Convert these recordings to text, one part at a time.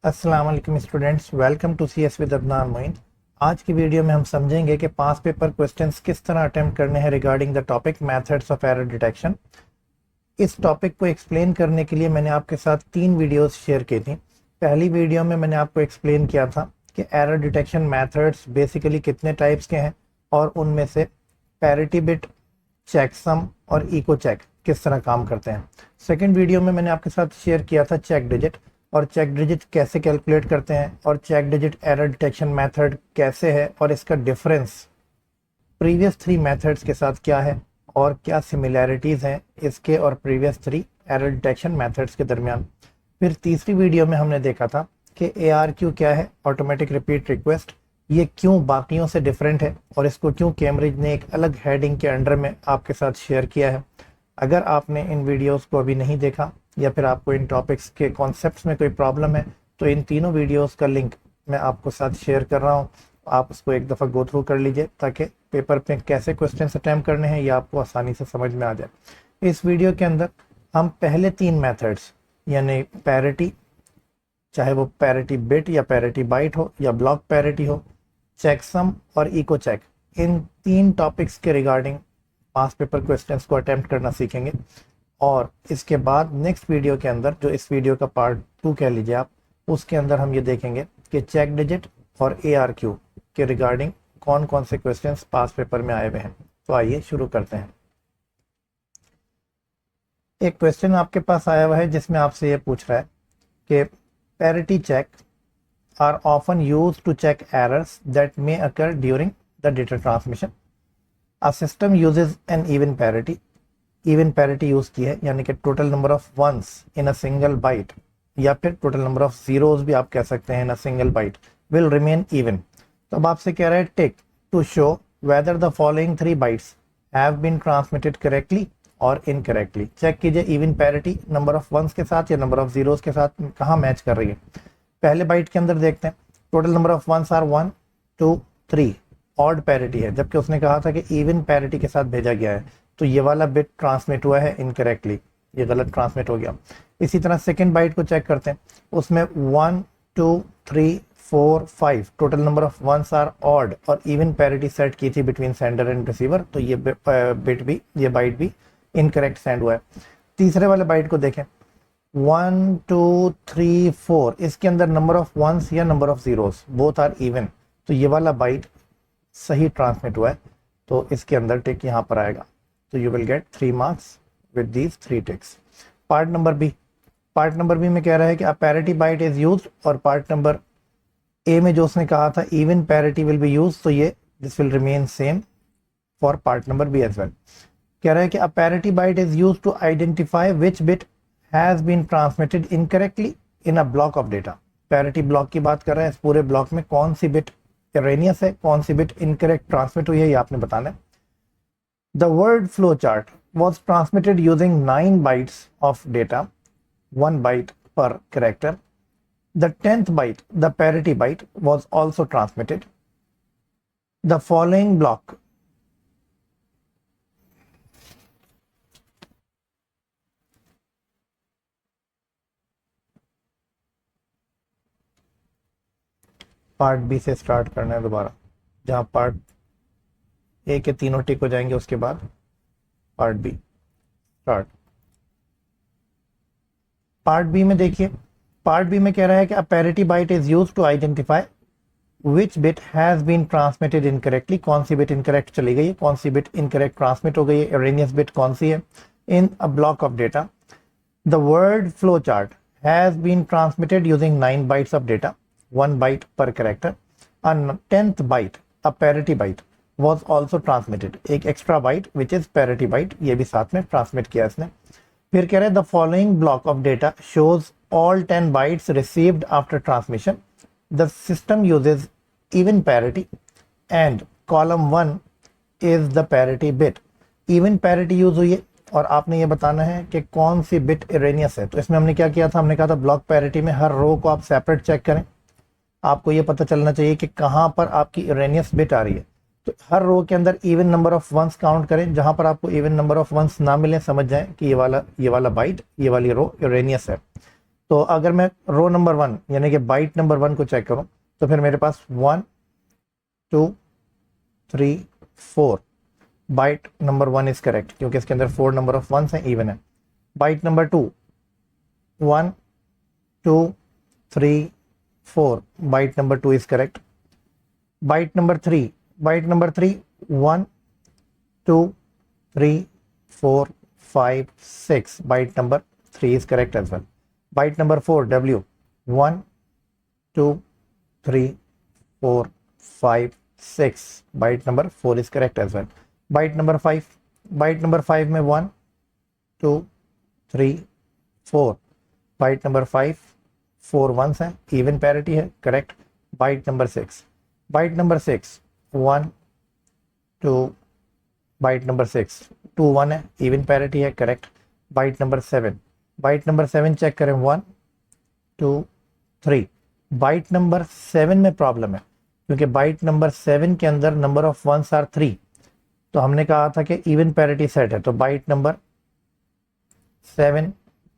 अस्सलाम वालेकुम students, welcome to CS with Adnan Moin. आज की वीडियो में हम समझेंगे कि पास पेपर क्वेश्चंस किस तरह अटेम्प्ट करने हैं regarding the topic methods of error detection. इस टॉपिक को एक्सप्लेन करने के लिए मैंने आपके साथ 3 वीडियोस शेयर की थी। पहली वीडियो में मैंने आपको एक्सप्लेन किया था कि एरर डिटेक्शन मेथड्स बेसिकली कितने टाइप्स के हैं और उनमें से पैरिटी बिट, चेकसम और इको चेक किस तरह काम करते हैं। सेकेंड वीडियो में मैंने आपके साथ शेयर किया था चेक डिजिट और चेक डिजिट कैसे कैलकुलेट करते हैं और check digit error detection method कैसे है और इसका डिफरेंस प्रीवियस 3 मेथड्स के साथ क्या है और क्या सिमिलैरिटीज़ हैं इसके और प्रीवियस 3 एरर डिटेक्शन मेथड्स के दरमियान। फिर तीसरी वीडियो में हमने देखा था कि ARQ क्या है, ऑटोमेटिक रिपीट रिक्वेस्ट, ये क्यों बाकियों से डिफरेंट है और इसको क्यों कैम्ब्रिज ने एक अलग हेडिंग के अंडर में आपके साथ शेयर किया है। अगर आपने इन वीडियोस को अभी नहीं देखा या फिर आपको इन टॉपिक्स के कॉन्सेप्ट्स में कोई प्रॉब्लम है तो इन तीनों वीडियोस का लिंक मैं आपको साथ शेयर कर रहा हूँ, आप उसको एक दफ़ा गो थ्रू कर लीजिए ताकि पेपर पे कैसे क्वेश्चन अटैम्प्ट करने हैं ये आपको आसानी से समझ में आ जाए। इस वीडियो के अंदर हम पहले 3 मेथड्स यानी पैरिटी, चाहे वो पैरिटी बिट या पैरिटी बाइट हो या ब्लॉक पैरिटी हो, चेकसम और इको चेक, इन 3 टॉपिक्स के रिगार्डिंग पास पेपर क्वेश्चंस को अटेम्प्ट करना सीखेंगे। और इसके बाद नेक्स्ट वीडियो के अंदर, जो इस वीडियो का पार्ट 2 कह लीजिए आप, उसके अंदर हम ये देखेंगे कि चेक डिजिट और ARQ के रिगार्डिंग कौन कौन से क्वेश्चंस पास पेपर में आए हुए हैं। तो आइए शुरू करते हैं। एक क्वेश्चन आपके पास आया हुआ है जिसमें आपसे ये पूछ रहा है कि parity check are often used to check errors that may occur during the data transmission. A system uses an even parity use की है, यानी कि total number of ones in a single byte या फिर टोटल नंबर ऑफ जीरोस भी आप कह सकते हैं in a single byte will remain even. तो अब आपसे कह रहा है tick to show whether the following 3 bytes have been transmitted correctly or incorrectly. Check कीजिए even parity number of ones के साथ या नंबर ऑफ जीरोस के साथ कहाँ मैच कर रही है। पहले बाइट के अंदर देखते हैं, total number of ones are 1 2 3, odd parity है, जबकि उसने कहा था कि इवन पैरिटी के साथ भेजा गया है, तो ये वाला बिट ट्रांसमिट हुआ है इनकरेक्टली, ये गलत ट्रांसमिट हो गया। इसी तरह सेकंड बाइट को चेक करते हैं, उसमें 1 2 3 4 5 total number of ones are odd और इवन पैरिटी सेट की थी बिटवीन सेंडर एंड रिसीवर, तो ये बिट भी, ये बाइट भी इनकरेक्ट सेंड हुआ है। तीसरे वाले बाइट को देखें, 1 2 3 4, इसके अंदर नंबर ऑफ वंस या number of zeros both are even, तो ये वाला बाइट सही ट्रांसमिट हुआ है, तो इसके अंदर टिक यहाँ पर आएगा। तो you will get 3 marks with these 3 ticks. Part number B में कह रहा है कि a parity byte is used, और पार्ट नंबर ए में जो उसने कहा था even parity will be used, तो ये this will remain same for part number B as well. कह रहा है कि a parity byte is used to identify which bit has been transmitted incorrectly in a block of data. Parity block की बात कर रहा है, इस पूरे ब्लॉक में कौन सी बिट एरेनियस है, कौन सी बिट इनकरेक्ट ट्रांसमिट हुई है, ये आपने बताना है। The word flowchart was transmitted using 9 bytes of data, 1 byte per character. The 10th byte, the parity byte, was also transmitted. The following block part B से स्टार्ट करना है दोबारा, जहां पार्ट ए के तीनों टिक हो जाएंगे उसके बाद part B start. Part B में देखिए, पार्ट बी में कह रहा है कि a parity byte is used to identify which bit has been transmitted incorrectly, कौन सी बिट इनकरेक्ट चली गई है, कौन सी बिट इनकरेक्ट ट्रांसमिट हो गई है, एरेनियस बिट कौन सी है in a block of data. The word flow chart has been transmitted using 9 bytes of data, 1 byte per character. A 10th byte, a parity byte, was also transmitted. एक extra byte which is parity byte, ये भी साथ में transmit किया इसने। फिर कह रहे हैं the following block of data shows all 10 bytes received after transmission. The system uses even parity and column 1 is the parity bit. Even parity use हुई है और आपने ये बताना है कि कौन सी बिट एरेनियस है। तो इसमें हमने क्या किया था, हमने कहा था ब्लॉक पैरिटी में हर रो को आप सेपरेट चेक करें, आपको ये पता चलना चाहिए कि कहाँ पर आपकी एरेनियस बिट आ रही है। तो हर रो के अंदर even number of ones count करें, जहां पर आपको इवन नंबर ऑफ वंस ना मिले समझ जाएं कि ये वाला बाइट, ये वाली रो एरेनियस है। तो अगर मैं रो नंबर 1 यानी कि बाइट नंबर 1 को चेक करूं तो फिर मेरे पास 1 2 3 4, बाइट नंबर 1 इज करेक्ट क्योंकि इसके अंदर 4 नंबर ऑफ वंस हैं, इवन है। Byte number 2 1 2 3 4, byte number 2 is correct. Byte number 3 1 2 3 4 5 6, byte number 3 is correct as well. Byte number 4 W 1 2 3 4 5 6, byte number 4 is correct as well. Byte number 5 में 1 2 3 4, byte number 5 4 ones है, even parity है, correct. Byte number 6 1 2, byte number 6 2 1 है, even parity है, correct. Byte number 7 check करें 1 2 3, bite number 7 में problem है क्योंकि bite number 7 के अंदर नंबर ऑफ वंस आर 3, तो हमने कहा था कि इवन पैरिटी सेट है, तो बाइट नंबर 7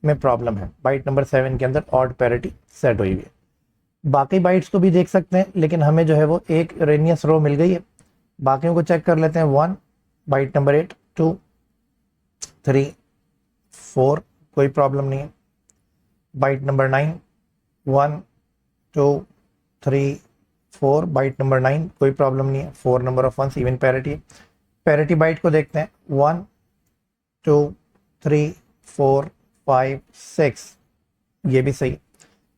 में प्रॉब्लम है। बाइट नंबर 7 के अंदर ऑड पैरिटी सेट हुई हुई है। बाकी बाइट्स को भी देख सकते हैं, लेकिन हमें जो है वो एक इरेनियस रो मिल गई है। बाकियों को चेक कर लेते हैं। 1 बाइट नंबर 8 2 3 4, कोई प्रॉब्लम नहीं है। बाइट नंबर 9 1 2 3 4, बाइट नंबर 9 कोई प्रॉब्लम नहीं है, 4 number of ones, even parity है। पैरिटी बाइट को देखते हैं 1 2 3 4 5 6, ये भी सही।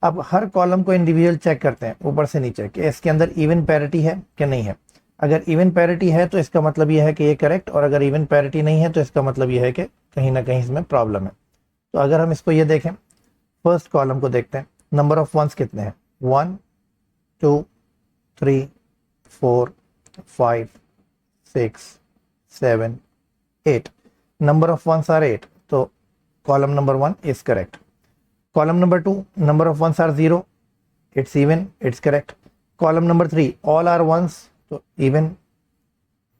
अब हर कॉलम को इंडिविजुअल चेक करते हैं ऊपर से नीचे कि इसके अंदर इवन पैरिटी है कि नहीं है। अगर इवन पैरिटी है तो इसका मतलब यह है कि ये करेक्ट, और अगर इवन पैरिटी नहीं है तो इसका मतलब यह है कि कहीं ना कहीं इसमें प्रॉब्लम है। तो अगर हम इसको ये देखें, फर्स्ट कॉलम को देखते हैं, नंबर ऑफ वंस कितने हैं? 1 2 3 4 5 6 7 8, नंबर ऑफ वंस आर 8, तो column number 1 is correct. Column number 2, number of ones are 0, it's even, it's correct. Column number 3, all are ones, तो even,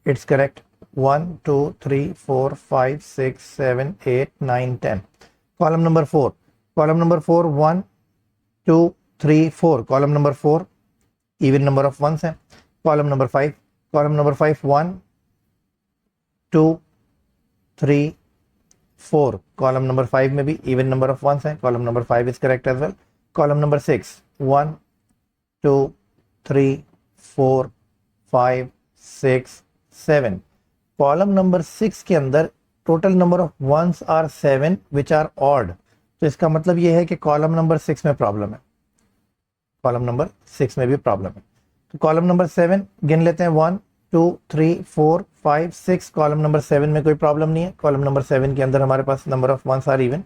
it's correct. 1 2 3 4 5 6 7 8 9 10। Column number 4, 1 2 3 4, column number 4 even number of ones है। Column number 5, 1 2 3 4, column number 5 में भी even number of ones है, column number 5 is correct as well. Column number 6, 1 2 3 4 5 6 7, column number 6 के अंदर total number of ones are 7 which are odd, तो इसका मतलब यह है कि कॉलम नंबर 6 में प्रॉब्लम है, कॉलम नंबर 6 में भी प्रॉब्लम है। तो कॉलम नंबर 7 गिन लेते हैं, 1 2 3 4 5 6, कॉलम नंबर 7 में कोई प्रॉब्लम नहीं है। कॉलम नंबर 7 के अंदर हमारे पास number of ones are even,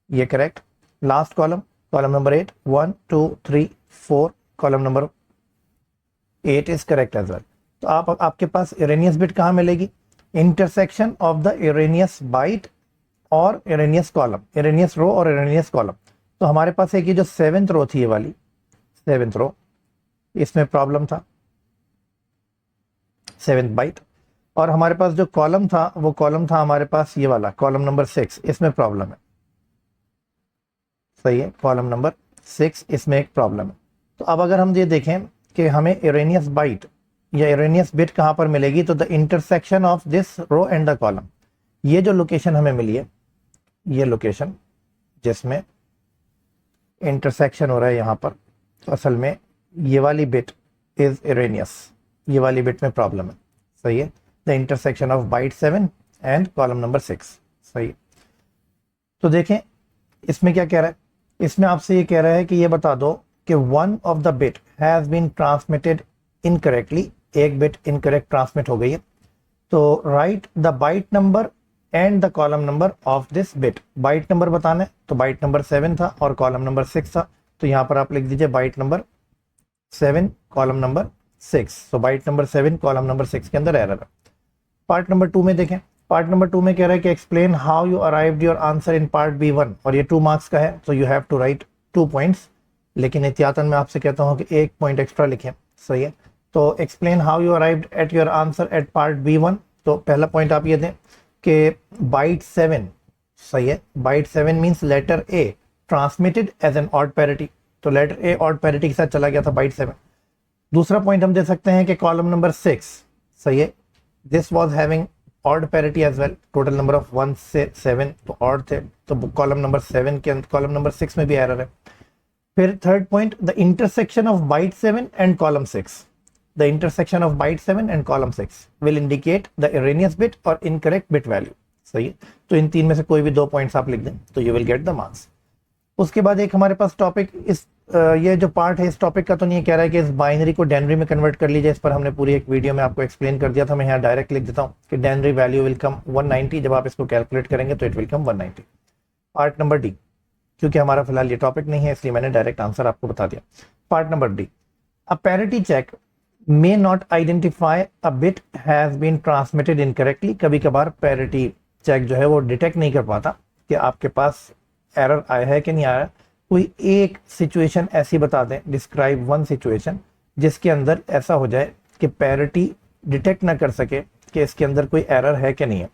ये correct. Last column, column number 8, 1 2 3 4, column number 8 is correct as well. तो आपके पास इरेनियस बिट कहाँ मिलेगी? Intersection of the erroneous byte और इरेनियस कॉलम, इरेनियस रो और इरेनियस कॉलम। तो हमारे पास एक ये जो 7th रो थी, ये वाली 7th रो, इसमें प्रॉब्लम था 7th बाइट, और हमारे पास जो कॉलम था वो कॉलम था हमारे पास ये वाला कॉलम नंबर 6, इसमें प्रॉब्लम है, सही है। कॉलम नंबर 6 इसमें एक प्रॉब्लम है। तो अब अगर हम ये देखें कि हमें इरेनियस बाइट या इरेनियस बिट कहाँ पर मिलेगी, तो the intersection of this row and the column, ये जो लोकेशन हमें मिली है, ये लोकेशन जिसमें इंटरसेक्शन हो रहा है यहाँ पर, तो असल में ये वाली बिट इज इरेनियस, ये वाली बिट में प्रॉब्लम है, सही है। The intersection of bite 7 and column number 6, सही है। तो देखें इसमें क्या कह रहा है, इसमें आपसे ये कह रहा है कि ये बता दो कि one of the bit has been transmitted incorrectly, एक बिट इनकरेक्ट ट्रांसमिट हो गई है, तो write the byte number and the column number of this bit. Byte number बताना है, तो बाइट नंबर 7 था और कॉलम नंबर 6 था, तो यहाँ पर आप लिख दीजिए बाइट नंबर 7 कॉलम नंबर 6। तो बाइट नंबर 7 कॉलम नंबर 6 के अंदर एरर है। पार्ट नंबर 2 में देखें, पार्ट नंबर 2 में कह रहा है कि explain how you arrived your answer in part B1, और ये 2 मार्क्स का है, तो you have to write 2 points, लेकिन एहतियातन मैं आपसे कहता हूँ कि 1 पॉइंट एक्स्ट्रा लिखें, सही है। तो explain how you arrived at your answer at part B1, तो पहला पॉइंट आप ये दें कि बाइट 7, सही है, byte 7 means letter A, transmitted as an odd parity, तो लेटर ए ऑड पैरिटी के साथ चला गया था बाइट 7। दूसरा पॉइंट हम दे सकते हैं कि कॉलम नंबर 6 सही है, this was having odd parity as well, total number of 1 से 7 तो ऑड थे, तो कॉलम नंबर 7 के अंदर कॉलम नंबर 6 में भी एरर है। फिर third point, the intersection of bite 7 and column 6, the intersection of bite 7 and column 6 will indicate the Irenaeus bit और इनकरेक्ट बिट वैल्यू, सही है। तो इन तीन में से कोई भी 2 पॉइंट्स आप लिख दें तो you will get the marks. उसके बाद एक हमारे पास टॉपिक ये जो पार्ट है इस टॉपिक का तो नहीं कह रहा है कि इस बाइनरी को डेनरी में कन्वर्ट कर लीजिए, इस पर हमने पूरी एक वीडियो में आपको एक्सप्लेन कर दिया था। मैं यहाँ डायरेक्ट लिख देता हूँ कि डेनरी वैल्यू विल कम 190, जब आप इसको कैलकुलेट करेंगे तो it will come 190। Part number D, क्योंकि हमारा फिलहाल ये टॉपिक नहीं है इसलिए मैंने डायरेक्ट आंसर आपको बता दिया। Part number D, a parity check may not identify a bit has been transmitted incorrectly. कभी कभार पैरिटी चेक जो है वो डिटेक्ट नहीं कर पाता कि आपके पास एरर आया है कि नहीं आया। कोई एक सिचुएशन ऐसी बता दें, डिस्क्राइब वन सिचुएशन जिसके अंदर ऐसा हो जाए कि पैरिटी डिटेक्ट ना कर सके कि इसके अंदर कोई एरर है कि नहीं है।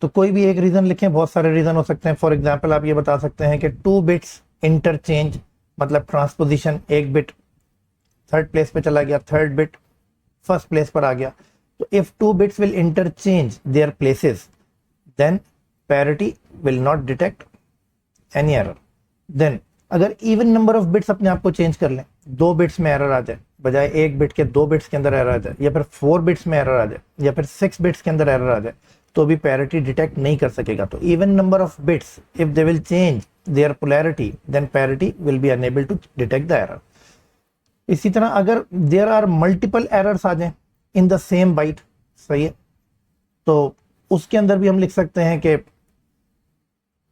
तो कोई भी एक रीजन लिखें, बहुत सारे रीजन हो सकते हैं। फॉर एग्जांपल आप ये बता सकते हैं कि 2 बिट्स इंटरचेंज, मतलब ट्रांसपोजिशन, एक बिट थर्ड प्लेस पे चला गया, थर्ड बिट फर्स्ट प्लेस पर आ गया। तो if 2 bits will interchange their places then parity will not detect any error. Then अगर इवन नंबर ऑफ बिट्स अपने आप को चेंज कर लें, 2 बिट्स में एरर आ जाए बजाय 1 बिट के 2 बिट्स के अंदर एरर आ जाए, या फिर 4 बिट्स में एरर आ जाए, या फिर 6 बिट्स के अंदर एरर आ जाए, तो भी पैरिटी डिटेक्ट नहीं कर सकेगा। तो even number of bits if they will change their polarity then parity will be unable to detect the error. इसी तरह अगर देयर आर मल्टीपल एरर्स आ जाए इन द सेम बाइट, सही है, तो उसके अंदर भी हम लिख सकते हैं कि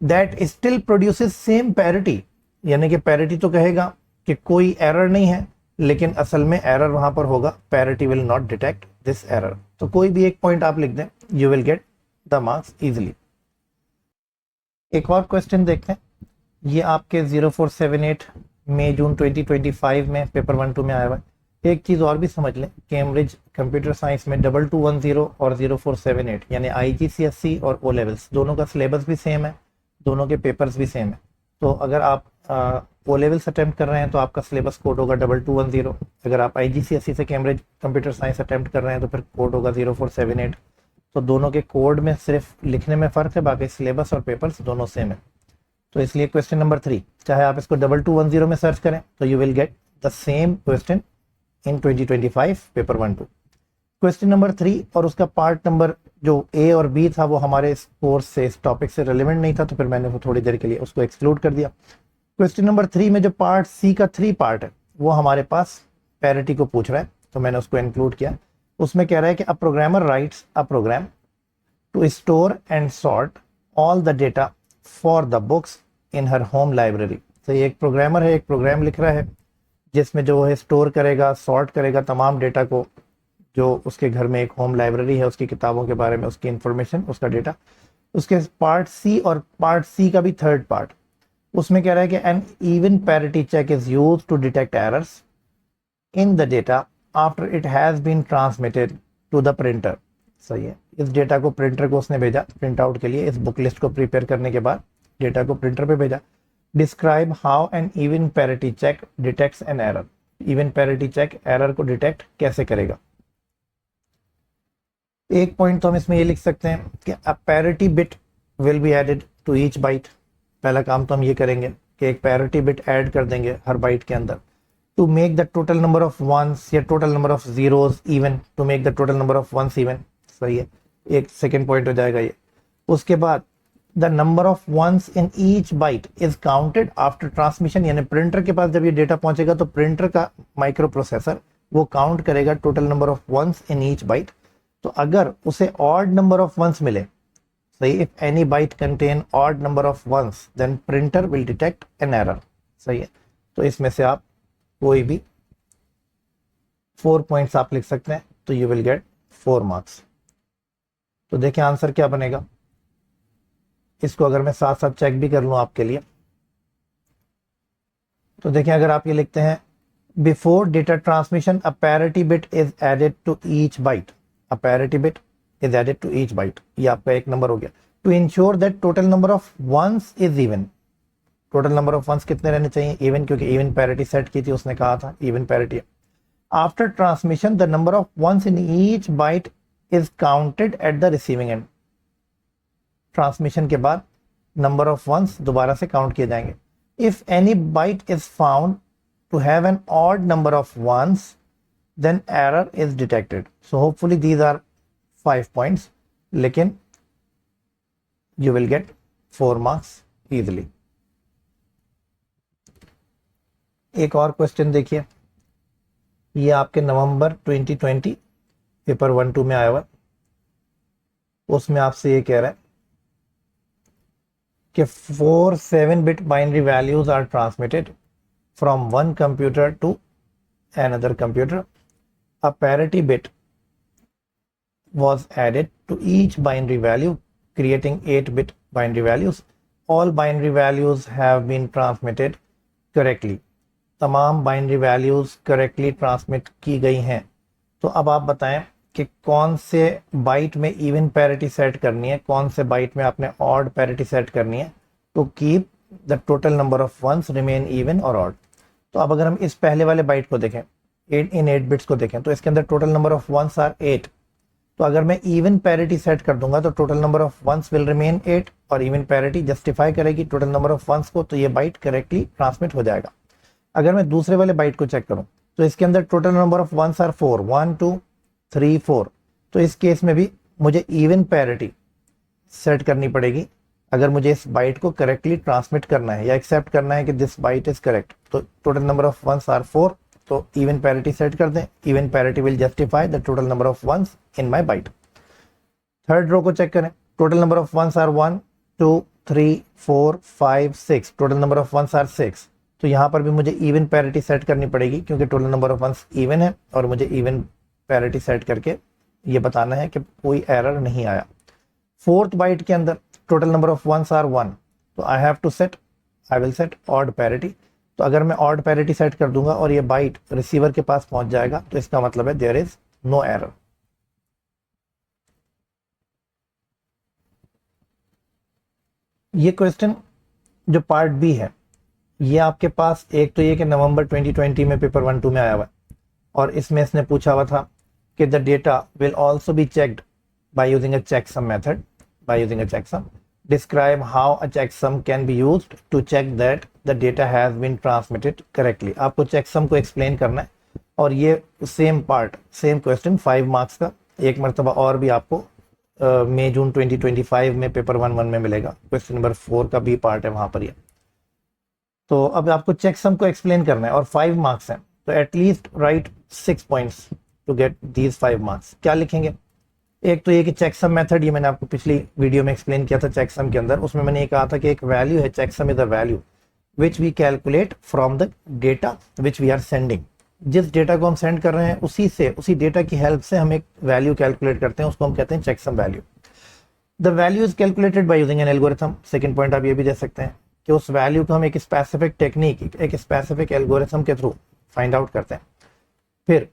that still produces same parity, यानी कि पैरिटी तो कहेगा कि कोई एरर नहीं है लेकिन असल में एरर वहां पर होगा, parity will not detect this error. तो कोई भी एक पॉइंट आप लिख दें, you will get the marks easily. एक और क्वेश्चन देखते हैं, ये आपके 0478 मई जून 2025 में पेपर 1-2 में आया हुआ है। एक चीज और भी समझ लें, कैम्ब्रिज कंप्यूटर साइंस में 2210 और 0478 यानी IGCSE और O लेवल्स दोनों का सिलेबस भी सेम है, दोनों के पेपर्स भी सेम है। तो अगर आप O लेवल्स अटेम्प्ट कर रहे हैं तो आपका सिलेबस कोड होगा 2210, अगर आप IGCSE से कैम्ब्रिज कंप्यूटर साइंस अटेम्प्ट कर रहे हैं तो फिर कोड होगा 0478। तो दोनों के कोड में सिर्फ लिखने में फ़र्क है, बाकी सिलेबस और पेपर्स दोनों सेम है। तो इसलिए क्वेश्चन नंबर 3, चाहे आप इसको 2210 में सर्च करें तो you will get the same question in 2025 paper 1-2। Question number 3 और उसका पार्ट नंबर जो ए और बी था वो हमारे इस कोर्स से, इस टॉपिक से रिलेवेंट नहीं था, तो फिर मैंने वो थोड़ी देर के लिए उसको एक्सक्लूड कर दिया। क्वेश्चन नंबर 3 में जो पार्ट सी का 3 पार्ट है वो हमारे पास पैरिटी को पूछ रहा है, तो मैंने उसको इंक्लूड किया। उसमें कह रहा है कि a programmer writes a program to store and sort all the data for the books in her home library. तो ये एक प्रोग्रामर है, एक प्रोग्राम लिख रहा है जिसमें जो है स्टोर करेगा, सॉर्ट करेगा तमाम डेटा को, जो उसके घर में एक होम लाइब्रेरी है, उसकी किताबों के बारे में, उसकी इंफॉर्मेशन, उसका डेटा। उसके पार्ट सी और पार्ट सी का भी थर्ड पार्ट, उसमें कह रहा है कि an even parity check is used to detect errors in the data after it has been transmitted to the printer. सही है, इस डेटा को प्रिंटर को उसने भेजा प्रिंट आउट के लिए, इस बुक लिस्ट को प्रिपेयर करने के बाद डेटा को प्रिंटर पे भेजा। Describe how an even parity check detects an error. Even parity check error को डिटेक्ट कैसे करेगा। एक पॉइंट तो हम इसमें ये लिख सकते हैं कि a parity bit will be added to each byte. पहला काम तो हम ये करेंगे कि एक पैरिटी बिट ऐड कर देंगे हर बाइट के अंदर, to make the total number of ones या total number of zeros even, to make the total number of ones even. सही है, एक सेकेंड पॉइंट हो जाएगा ये। उसके बाद the number of ones in each byte is counted after transmission, यानी प्रिंटर के पास जब ये डेटा पहुंचेगा तो प्रिंटर का माइक्रो प्रोसेसर वो काउंट करेगा total number of ones in each byte. तो अगर उसे ऑड नंबर ऑफ वंस मिले, सही, if any byte contain odd number of ones then printer will detect an error. सही है, तो इसमें से आप कोई भी 4 पॉइंट्स आप लिख सकते हैं, तो यू विल गेट 4 मार्क्स। तो देखिए आंसर क्या बनेगा, इसको अगर मैं साथ साथ चेक भी कर लूं आपके लिए, तो देखिए अगर आप ये लिखते हैं before data transmission a parity bit is added to each byte, a parity bit is added to each byte, ये आपका एक नंबर हो गया। To ensure that total number of ones is even, total number of ones कितने रहने चाहिए, even, क्योंकि even parity set की थी, उसने कहा था even parity. After transmission the number of ones in each byte is counted at the receiving end. Transmission के बाद नंबर ऑफ वंस दोबारा से काउंट किए जाएंगे। If any byte is found to have an odd number of ones then error is detected. So hopefully these are 5 points, लेकिन you will get 4 marks easily. एक और question देखिए, ये आपके नवंबर 2020 पेपर 1-2 में आया हुआ। उसमें आपसे ये कह रहा है कि 4 7-bit binary values are transmitted from one computer to another computer. A parity bit was added to each binary value, creating 8-bit binary values. All binary values have been transmitted correctly. तमाम binary values correctly transmit की गई हैं। तो अब आप बताएं कि कौन से बाइट में even parity सेट करनी है, कौन से बाइट में आपने odd parity सेट करनी है to keep the total number of ones remain even or odd। तो अब अगर हम इस पहले वाले बाइट को देखें, 8 बिट्स को देखें, तो इसके अंदर total number of ones are 8। तो अगर मैं इवन पैरिटी सेट कर दूंगा तो total number of ones will remain 8 और इवन पैरिटी जस्टिफाई करेगी टोटल नंबर ऑफ वंस को, तो ये बाइट करेक्टली ट्रांसमिट हो जाएगा। अगर मैं दूसरे वाले बाइट को चेक करूं तो इसके अंदर total number of ones are 4, 1 2 3 4। तो इस केस में भी मुझे इवन पैरिटी सेट करनी पड़ेगी अगर मुझे इस बाइट को करेक्टली ट्रांसमिट करना है या एक्सेप्ट करना है कि दिस बाइट इज करेक्ट। तो total number of ones are 4, तो इवन पैरिटी सेट कर दें। Even parity will justify the total number of ones in my byte. Third row को चेक करें, total number of ones are 1 2 3 4 5 6, total number of ones are 6। तो यहाँ पर भी मुझे इवन पैरिटी सेट करनी पड़ेगी क्योंकि total number of ones even है और मुझे इवन पैरिटी सेट करके ये बताना है कि कोई एरर नहीं आया। फोर्थ बाइट के अंदर total number of ones are 1, तो I will set odd parity. तो अगर मैं ऑड पैरिटी सेट कर दूंगा और ये बाइट रिसीवर के पास पहुंच जाएगा तो इसका मतलब है देयर इज नो एरर। ये क्वेश्चन जो पार्ट बी है, ये आपके पास एक तो ये कि नवंबर 2020 में पेपर 1-2 में आया हुआ है और इसमें इसने पूछा हुआ था कि the data will also be checked by using a checksum method. By using a checksum, describe how a checksum can be used to check that the data has been transmitted correctly. आपको checksum को explain करना है और ये same part, same question 5 marks का एक मरतबा और भी आपको मई जून 2025 में पेपर 1-1 में मिलेगा। क्वेश्चन नंबर 4 का बी पार्ट है वहां पर ये। तो अब आपको चेकसम को एक्सप्लेन करना है और 5 मार्क्स हैं, तो at least write 6 points to get these 5 marks. क्या लिखेंगे? एक तो ये कि चेकसम मेथड, ये मैंने आपको पिछली वीडियो में एक्सप्लेन किया था चेकसम के अंदर। उसमें मैंने ये कहा था कि एक वैल्यू है, checksum is a value which we calculate from the data which we are sending. जिस डेटा को हम सेंड कर रहे हैं उसी डेटा की हेल्प से हम एक वैल्यू कैलकुलेट करते हैं, उसको हम कहते हैं checksum value. The value is calculated by using an algorithm. Second point आप ये भी दे सकते हैं कि उस वैल्यू को हम एक स्पेसिफिक टेक्निक, एक स्पेसिफिक एल्गोरिथम के थ्रू फाइंड आउट करते हैं। फिर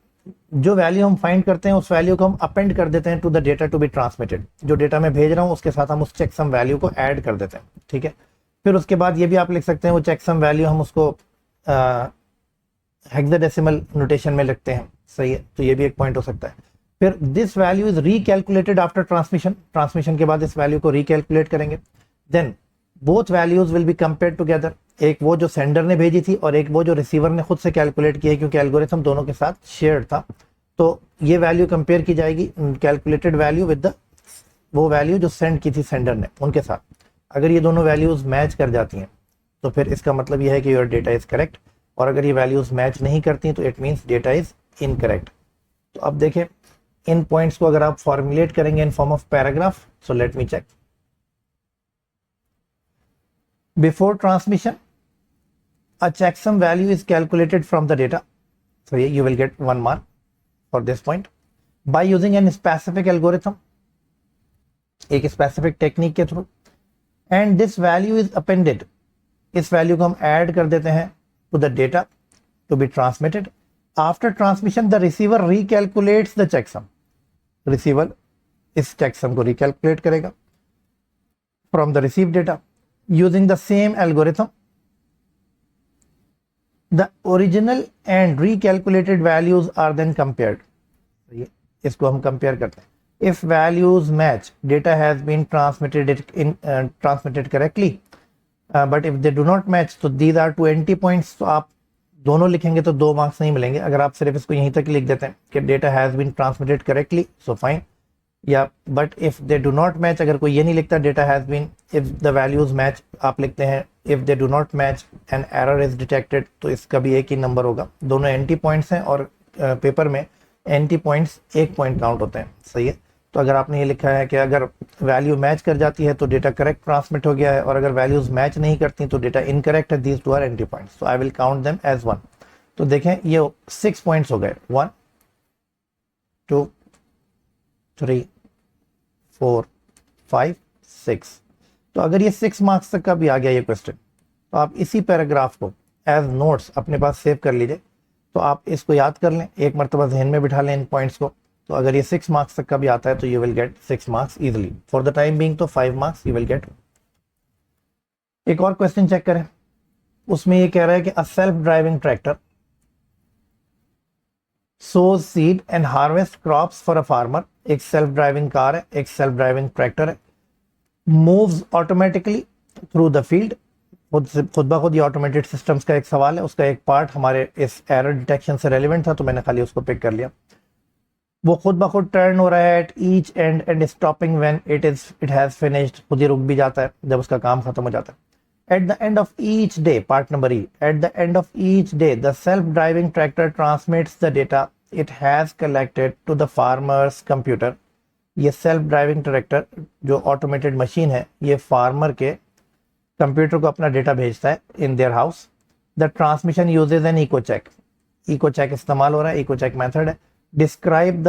जो वैल्यू हम फाइंड करते हैं उस वैल्यू को हम अपेंड कर देते हैं to the data to be transmitted. जो डेटा मैं भेज रहा हूं उसके साथ हम उस चेकसम वैल्यू को ऐड कर देते हैं, ठीक है। फिर उसके बाद ये भी आप लिख सकते हैं वो चेकसम वैल्यू हम उसको हेक्साडेसिमल नोटेशन में लिखते हैं, सही है। तो ये भी एक पॉइंट हो सकता है। फिर this value is recalculated after transmission. Transmission के बाद इस वैल्यू को रीकैलकुलेट करेंगे। Then both values will be compared together. एक वो जो सेंडर ने भेजी थी और एक वो जो रिसीवर ने खुद से कैलकुलेट की है, क्योंकि एल्गोरिथम दोनों के साथ शेयर्ड था। तो ये वैल्यू कंपेयर की जाएगी, कैलकुलेटेड वैल्यू विद द वो वैल्यू जो सेंड की थी सेंडर ने, उनके साथ। अगर ये दोनों वैल्यूज मैच कर जाती हैं तो फिर इसका मतलब यह है कि योर डेटा इज करेक्ट, और अगर ये वैल्यूज मैच नहीं करती तो it means data is incorrect. तो अब देखें इन पॉइंट्स को अगर आप फॉर्मुलेट करेंगे in form of paragraph, so let me check. Before transmission a checksum value is calculated from the data, so you will get 1 mark for this point by using an specific algorithm, एक specific technique के through, and this value is appended, इस value को हम add कर देते हैं to the data to be transmitted. After transmission the receiver recalculates the checksum, receiver इस checksum को recalculate करेगा from the received data using the same algorithm, the original and recalculated values are then compared, इसको हम compare करते हैं. If values match data has been transmitted correctly, but if they do not match तो these are 20 points. तो आप दोनों लिखेंगे तो 2 मार्क्स नहीं मिलेंगे. अगर आप सिर्फ इसको यहीं तक लिख देते हैं कि data has been transmitted correctly, so fine. या but if they do not match, अगर कोई ये नहीं लिखता data has been, if the values match आप लिखते हैं if they do not match and error is detected, तो इसका भी एक ही नंबर होगा. दोनों एंटी पॉइंट्स हैं और पेपर में एंटी पॉइंट्स 1 पॉइंट काउंट होते हैं. सही है. तो अगर आपने ये लिखा है कि अगर वैल्यू मैच कर जाती है तो डेटा करेक्ट ट्रांसमिट हो गया है, और अगर वैल्यूज मैच नहीं करती तो डेटा इनकरेक्ट है, these two are twenty points. तो I will count them as 1. तो देखें ये 6 पॉइंट्स हो गए. 1 2 3 4 5 6. तो अगर ये 6 मार्क्स तक का भी आ गया ये क्वेश्चन, तो आप इसी पैराग्राफ को एज नोट्स अपने पास सेव कर लीजिए. तो आप इसको याद कर लें, एक मरतबा जहन में बिठा लें इन पॉइंट्स को. तो अगर ये 6 मार्क्स तक का भी आता है तो you will gate 6 marks easily. For the time being तो 5 मार्क्स यू विल गेट. एक और क्वेश्चन चेक करें. उसमें ये कह रहा है कि a self driving tractor shows seed and harvest crops for a farmer. एक सेल्फ ड्राइविंग कार है, एक सेल्फ ड्राइविंग ट्रैक्टर है. Moves automatically through the field. खुद ब खुद ये ऑटोमेटेड सिस्टम्स का एक सवाल है, उसका एक पार्ट हमारे इस एरर डिटेक्शन से रेलिवेंट था तो मैंने खाली उसको पिक कर लिया. वो खुद ब खुद टर्न हो रहा है at each and and stopping when it has finished. खुद ही रुक भी जाता है जब उसका काम खत्म हो जाता है. At the end of each day, part number E, at the end of each day the self driving tractor transmits the data it has collected to the farmer's computer. ये सेल्फ ड्राइविंग ट्रैक्टर जो automated machine है, ये farmer के computer को अपना data भेजता है in their house. The transmission uses an echo check. Echo check इस्तेमाल हो रहा है, इको चेक मेथड है. Describe the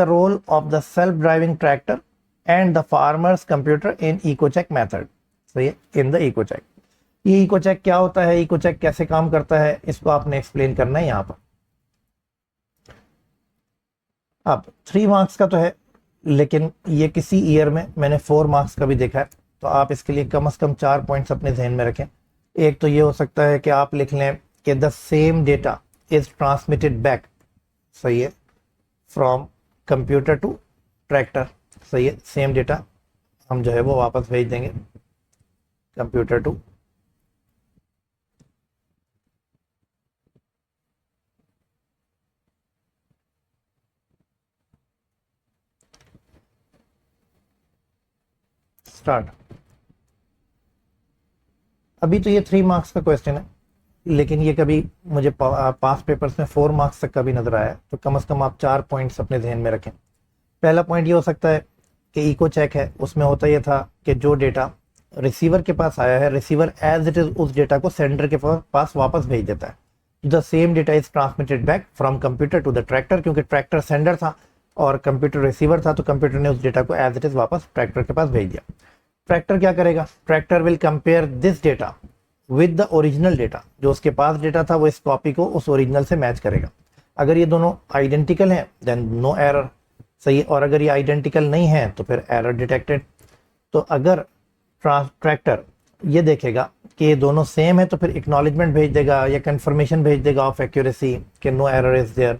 role of the self driving tractor and the farmer's computer in echo check method. सही है, in the echo check. ये echo check क्या होता है, इको चेक कैसे काम करता है, इसको आपने एक्सप्लेन करना है यहाँ पर. अब 3 मार्क्स का तो है, लेकिन ये किसी ईयर में मैंने 4 मार्क्स का भी देखा है. तो आप इसके लिए कम से कम 4 पॉइंट्स अपने जहन में रखें. एक तो ये हो सकता है कि आप लिख लें कि the same data is transmitted back. सही है, फ्रॉम कंप्यूटर टू ट्रैक्टर. सही है, सेम डेटा हम जो है वो वापस भेज देंगे कंप्यूटर टू. स्टार्ट. अभी तो ये 3 मार्क्स का क्वेश्चन है, लेकिन ये कभी मुझे पास पेपर्स में 4 मार्क्स तक का भी नजर आया है. तो कम से कम आप 4 पॉइंट्स अपने ध्यान में रखें. पहला पॉइंट ये हो सकता है कि इको चेक है, उसमें होता ये था कि जो डेटा रिसीवर के पास आया है, रिसीवर एज इट इज उस डेटा को सेंडर के पास वापस भेज देता है. The same data is transmitted back from computer to the tractor. क्योंकि ट्रैक्टर सेंडर था और कंप्यूटर रिसीवर था, तो कंप्यूटर ने उस डेटा को एज इट इज वापस ट्रैक्टर के पास भेज दिया. ट्रैक्टर क्या करेगा, tractor will compare this data with the original data. जो उसके पास डेटा था वो इस कॉपी को उस ओरिजिनल से मैच करेगा. अगर ये दोनों आइडेंटिकल हैं देन नो एरर. सही है, और अगर ये आइडेंटिकल नहीं है तो फिर एरर डिटेक्टेड. तो अगर ट्रैक्टर ये देखेगा कि ये दोनों सेम है तो फिर एक्नॉलेजमेंट भेज देगा या कंफर्मेशन भेज देगा ऑफ एक्यूरेसी कि नो एरर इज देयर.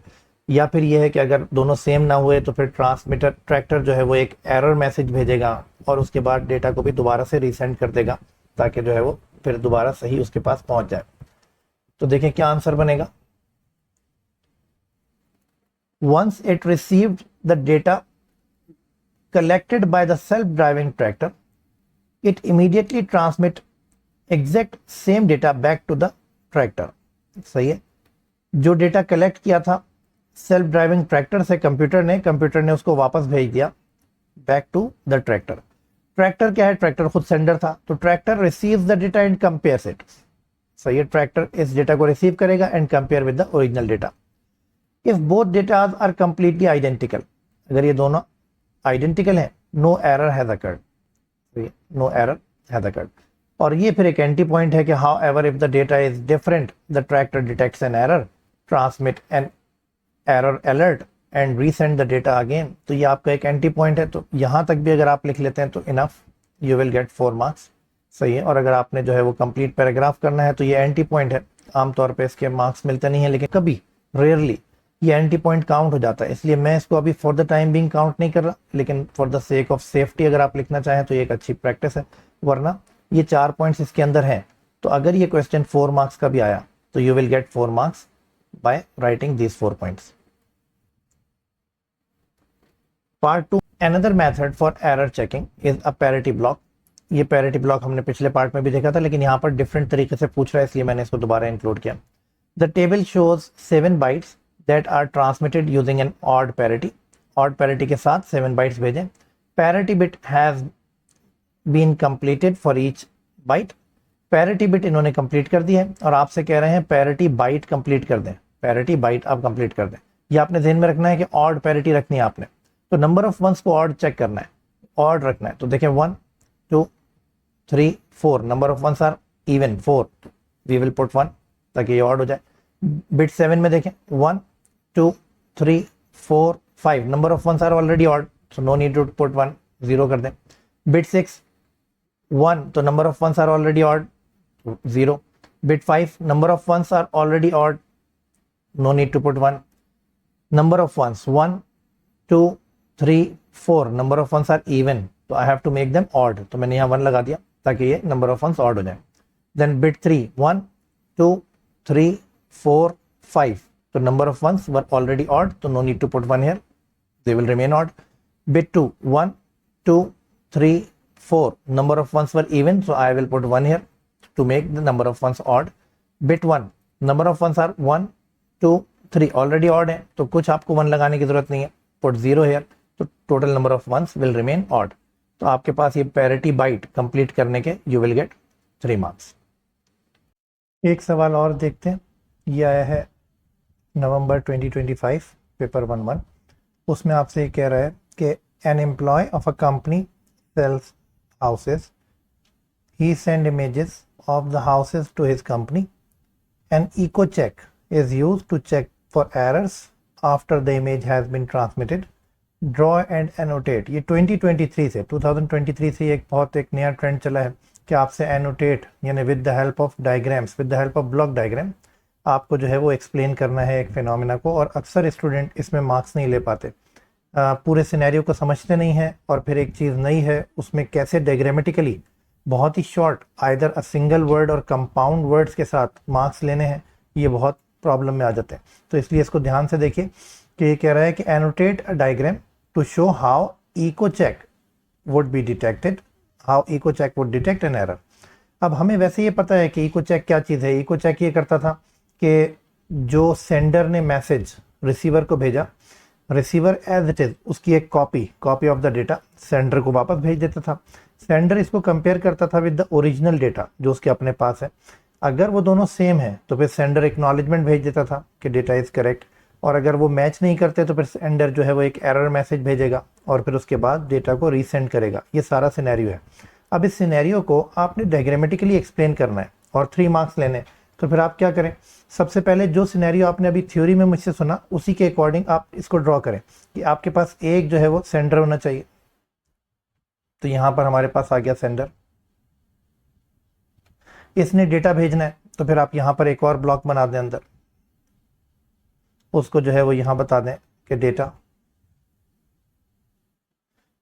या फिर ये है कि अगर दोनों सेम ना हुए तो फिर ट्रैक्टर जो है वो एक एरर मैसेज भेजेगा और उसके बाद डेटा को भी दोबारा से रीसेंड कर देगा ताकि जो है वो फिर दोबारा सही उसके पास पहुंच जाए. तो देखें क्या आंसर बनेगा. Once it received the data collected by the self-driving tractor, it immediately transmit exact same data back to the tractor. सही है, जो डेटा कलेक्ट किया था सेल्फ ड्राइविंग ट्रैक्टर से कंप्यूटर ने उसको वापस भेज दिया back to the tractor. Tractor क्या है, ट्रैक्टर खुद सेंडर था, तो tractor receives the data and compares it. सही है, ट्रैक्टर इस डेटा को रिसीव करेगा and compare with the original data. If both datas are completely identical, अगर ये दोनों आइडेंटिकल हैं, no error has occurred. No error has occurred. और ये फिर एक एंटी पॉइंट है कि how ever if the data is different the tractor detects an error, transmit an error alert and resend the data again. तो ये आपका एक एंटी पॉइंट है. तो यहाँ तक भी अगर आप लिख लेते हैं तो enough, you will gate 4 marks. सही है, और अगर आपने जो है वो कंप्लीट पैराग्राफ करना है तो ये एंटी पॉइंट है, आमतौर पे इसके मार्क्स मिलते नहीं है, लेकिन कभी रेयरली ये एंटी पॉइंट काउंट हो जाता है, इसलिए मैं इसको अभी for the time being count नहीं कर रहा, लेकिन for the sake of safety अगर आप लिखना चाहें तो ये एक अच्छी प्रैक्टिस है। वरना ये 4 पॉइंट्स इसके अंदर हैं, तो अगर ये क्वेश्चन 4 मार्क्स का भी आया तो you will gate 4 marks by writing these 4 points. Part 2, another method for error checking is a parity block. ये पैरिटी ब्लॉक हमने पिछले पार्ट में भी देखा था, लेकिन यहाँ पर डिफरेंट तरीके से पूछ रहा है, इसलिए मैंने इसको दोबारा इंक्लूड किया। The table shows 7 bytes that are transmitted using an odd parity. Odd parity के साथ 7 बाइट्स भेजें। Parity bit has been completed for each byte. Parity bit इन्होंने कंप्लीट कर दी है और आपसे कह रहे हैं पैरिटी बाइट कंप्लीट कर दें। पैरिटी बाइट आप कंप्लीट कर दें। ये आपने ध्यान में रखना है कि ऑड पैरिटी रखनी है आपने, तो नंबर ऑफ वंस को ऑड चेक करना है, ऑड रखना है। तो देखें 1 2 3 4, number of ones are even 4, we will put 1 ताकि ये ऑड हो जाए। बिट 7 में देखें 1 2 3 4 5, number of ones are already odd, so no need to put 1, 0 कर दें। बिट 6 1, तो number of ones are already odd, 0। Bit 5, number of ones are already odd, no need to put 1। Number of ones 1 2 3 4, number of ones are even, तो I have to make them odd, तो मैंने यहाँ 1 लगा दिया ताकि ये number of once odd हो जाए। देन बिट 3 1 2 3 4 5, तो number of ones were already odd, so no need to put 1 here, they will remain odd. Bit 2 1 2 3 4, number of ones were even, so I will put 1 here to make the number of ones odd. Bit 1, number of ones are 1 2 3, already odd है तो कुछ आपको 1 लगाने की जरूरत नहीं है, put 0 here, तो total number of ones will remain odd। तो आपके पास ये पैरिटी बाइट कंप्लीट करने के you will get 3 मार्क्स। एक सवाल और देखते हैं, ये आया है नवंबर 2025, पेपर 1-1। उसमें आपसे ये कह रहा है कि an employee of a company sells houses, he send images of the houses to his company, an echo check is used to check for errors after the image has been transmitted, draw and annotate. ये 2023 से एक बहुत एक नया trend चला है कि आपसे एनोटेट यानी with the help of diagrams, with the help of block diagram आपको जो है वो एक्सप्लेन करना है एक फिनोमिना को, और अक्सर स्टूडेंट इसमें मार्क्स नहीं ले पाते, पूरे सिनेरियो को समझते नहीं हैं, और फिर एक चीज़ नई है उसमें कैसे डायग्रामेटिकली बहुत ही short either a single word or compound words के साथ मार्क्स लेने हैं, ये बहुत प्रॉब्लम में आ जाते हैं। तो इसलिए इसको ध्यान से देखिए कि ये कह रहा है कि annotate a diagram to show how echo check would be detected, how echo check would detect an error. अब हमें वैसे ये पता है कि इको चेक क्या चीज़ है। इको चेक ये करता था कि जो सेंडर ने मैसेज रिसीवर को भेजा, रिसीवर एज इट इज उसकी एक copy of the data sender को वापस भेज देता था। सेंडर इसको कंपेयर करता था विद द ओरिजिनल डेटा जो उसके अपने पास है। अगर वो दोनों सेम है तो फिर सेंडर एक्नॉलेजमेंट भेज देता था कि डेटा इज करेक्ट, और अगर वो मैच नहीं करते तो फिर सेंडर जो है वो एक एरर मैसेज भेजेगा और फिर उसके बाद डेटा को रीसेंड करेगा। ये सारा सिनेरियो है। अब इस सिनेरियो को आपने डायग्रामेटिकली एक्सप्लेन करना है और 3 मार्क्स लेने। तो फिर आप क्या करें, सबसे पहले जो सिनेरियो आपने अभी थ्योरी में मुझसे सुना उसी के अकॉर्डिंग आप इसको ड्रॉ करें कि आपके पास एक जो है वो सेंडर होना चाहिए। तो यहां पर हमारे पास आ गया सेंडर, इसने डेटा भेजना है, तो फिर आप यहां पर एक और ब्लॉक बना दें अंदर, उसको जो है वो यहां बता दें कि डेटा,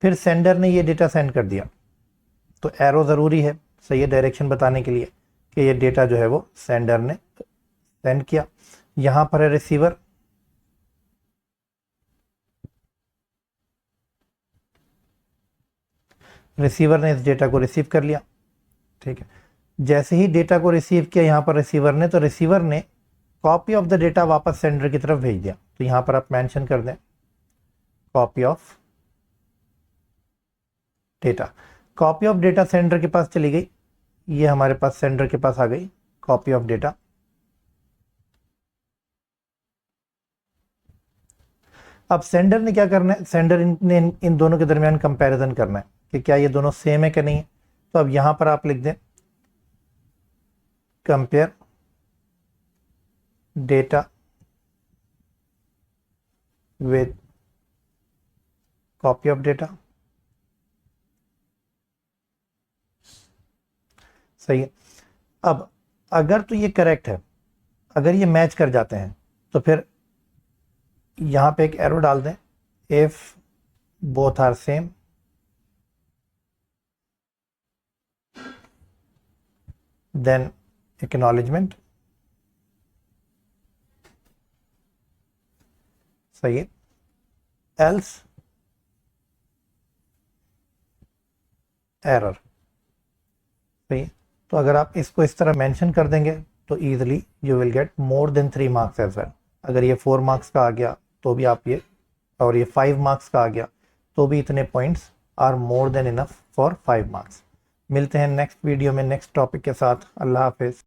फिर सेंडर ने ये डेटा सेंड कर दिया, तो एरो ज़रूरी है सही है डायरेक्शन बताने के लिए कि ये डेटा जो है वो सेंडर ने सेंड किया। यहां पर है रिसीवर, रिसीवर ने इस डेटा को रिसीव कर लिया। ठीक है, जैसे ही डेटा को रिसीव किया यहां पर रिसीवर ने, तो रिसीवर ने कॉपी ऑफ द डेटा वापस सेंडर की तरफ भेज दिया। तो यहां पर आप मेंशन कर दें copy of data. Copy of data sender के पास चली गई, ये हमारे पास सेंडर के पास आ गई कॉपी ऑफ डेटा। अब सेंडर ने क्या करना है, सेंडर ने इन दोनों के दरमियान कंपैरिजन करना है कि क्या ये दोनों सेम है कि नहीं है। तो अब यहां पर आप लिख दें compare data with copy of data. सही है। अब अगर तो ये करेक्ट है अगर ये मैच कर जाते हैं तो फिर यहाँ पे एक एरो डाल दें, if both are same then acknowledgement, सही है, एल्स एरर, सही है। तो अगर आप इसको इस तरह मेंशन कर देंगे तो easily you will get more than 3 marks as well. अगर ये 4 मार्क्स का आ गया तो भी आप ये, और ये 5 मार्क्स का आ गया तो भी इतने points are more than enough for 5 marks. मिलते हैं नेक्स्ट वीडियो में नेक्स्ट टॉपिक के साथ। अल्लाह हाफिज़।